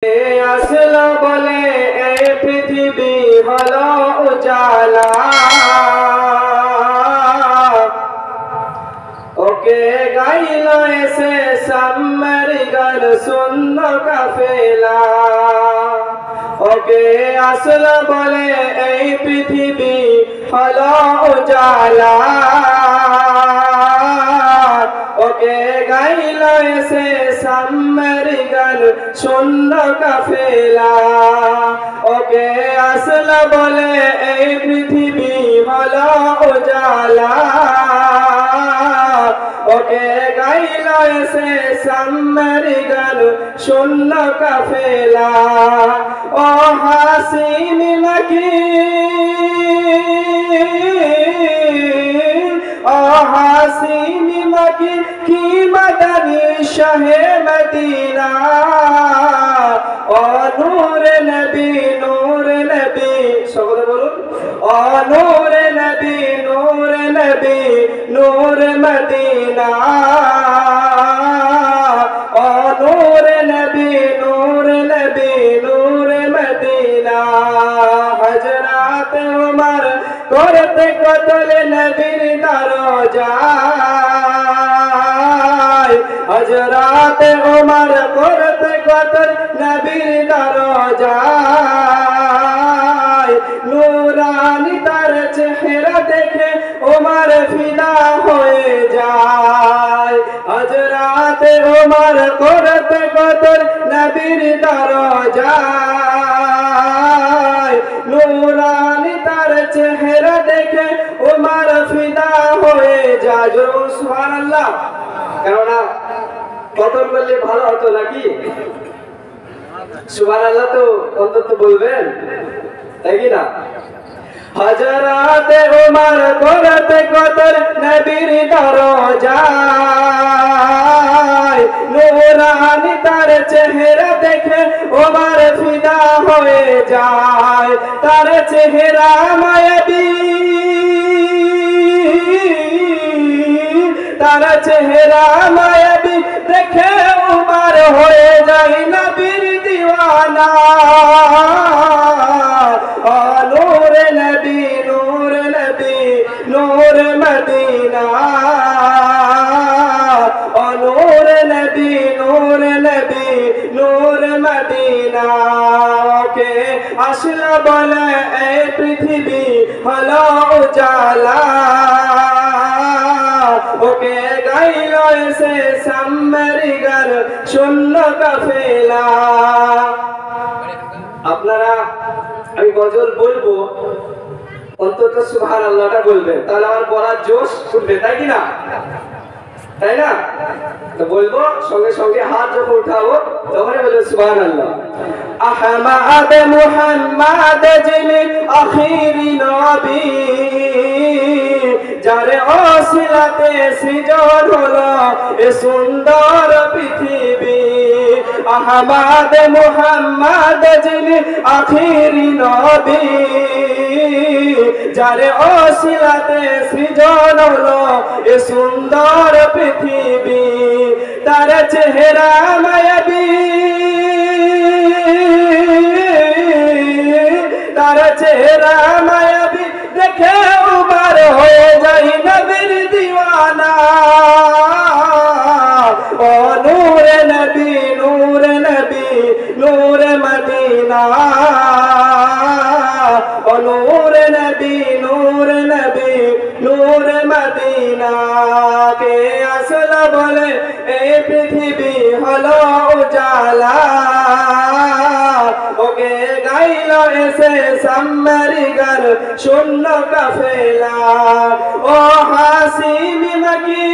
আসলো বলে এই পৃথিবী হলো উজালা, ওকে গাইল এসে সাম্মের গান শূন্য কাফেলা। ওকে আসলো বলে এই পৃথিবী হলো উজালা, ওকে গাইল এসে সাম্মের গান শূন্য কাফেলা। ওকে আসলো বলে এই পৃথিবী হলো উজালা, ওকে গাইল এসে সাম্মের গান শূন্য কাফেলা। ও হাসিন নাকি, ও হাসিন নাকি কি মদনী শাহে মদিনা। ও নূর নবী নূর নবী, সকলে বলুন। ও নূর নবী নূর নবী নূর মদিনা। ও নূর নবী নূর নবী নূর মদিনা। হযরত উমর করতে কতল নবীর দরজায়, হযরত উমর করতে কতল নবীর দরজায়। নূরানি তার চেহারা দেখে উমর ফিদা হয়ে যায়। হযরত উমর করতে কতল নবীর দরজায়। নূরানি তার চেহারা দেখে উমর ফিদা হয়ে যায়। জোরে সুবহানাল্লাহ। কেননা কতল করলে ভালো হতো নাকি? সুবহানাল্লাহ তো অন্তত বলবেন, তাই কি না? হযরত উমর করতে কতল নবীর দরজায়। নূরানি তার চেহারা দেখে উমর ফিদা হয়ে যায়। তার চেহারা মায়াবী, তার চেহারা মায়াবী দেখে উমর হয়ে যায় নবীর দিওয়ানা। ও নূর নবী নূর নবী নূর মদিনা। ও নূর নবী নূর নবী নূর মদিনা। ওকে আসলো বলে এই পৃথিবী হলো উজালা, ওকে গাইল এসে সাম্মের গান শূন্য কাফেলা। আপনারা আমি গজল বলবো, অন্তত সুবহানাল্লাহটা বলবেন, তাহলে আমার পড়ার জোশ উঠবে, তাই কি না? তাই না? তো বলবো সঙ্গে সঙ্গে হাত যখন উঠাবো তখনই বলবো সুবহানাল্লাহ। আহমদ মুহাম্মদ যিনি আখিরি নবী, যার ওসিলাতে সৃজন হলো এ সুন্দর পৃথিবী। আহমদ মুহাম্মদ যিনি আখিরি নবী, যার ওসিলাতে সৃজন হলো এ সুন্দর পৃথিবী। তার চেহারা মায়াবী, তার চেহারা মায়াবী দেখে উমর হয়ে যায় নবীর দিওয়ানা। ও নূর নবী নূর নবী নূর মদিনা। ও নূর নবী নূর নবী নূর মদিনা। কে আসলো বলে এই পৃথিবী হলো উজালা, ওকে গাইল এসে সাম্মের গান শূন্য কাফেলা। ও হাসিন নাকি,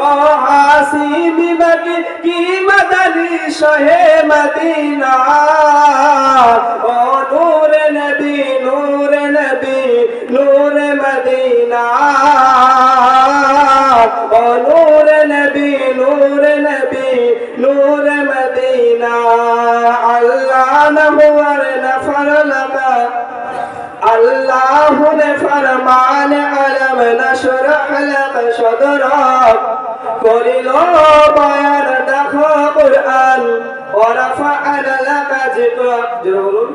ও হাসিন নাকি কি মদনী শাহে মদিনা। ও নূর নবী নূর নবী নূর মদিনা। ও নূর নবী নূর নবী নূর মদিনা। আল্লাহ নহুয়ার নফর লকা, अल्लाह ने फरमान अलम नशरह लक सदरक করিল বয়ান দেখো কুরআন ওয়ারাফা'না লাকা যিকরাক বলুন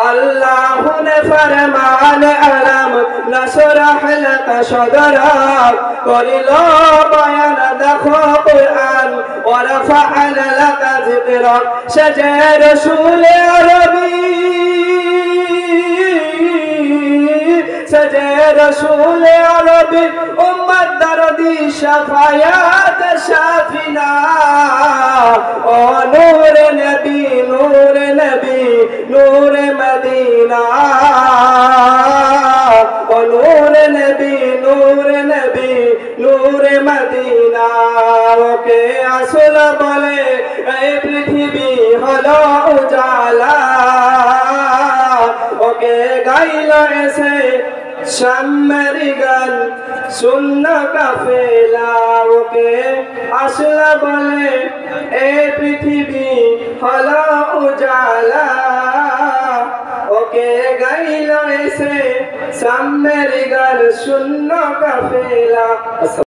আল্লাহ নে ফরমান আলম নশরাহ লাকা সদরাক করিল বয়ান দেখো কুরআন ওয়ারাফা'না লাকা যিকরাক সাজে রাসূল আরবী सजे रसूल अरबी उम्मत दर्दी शफायत शाफिना ओ नूर नबी नूर मदीना ओ नूर नबी नूर मदीना ओके আসল বলে এই পৃথিবী হলো উজালা ওকে গাইল এসে শামেরি গান শূন্য কাফেলা ওকে আসলা বলে এই পৃথিবী হলো উজালা ওকে গাইল এসে শামেরি গান শূন্য কাফেলা।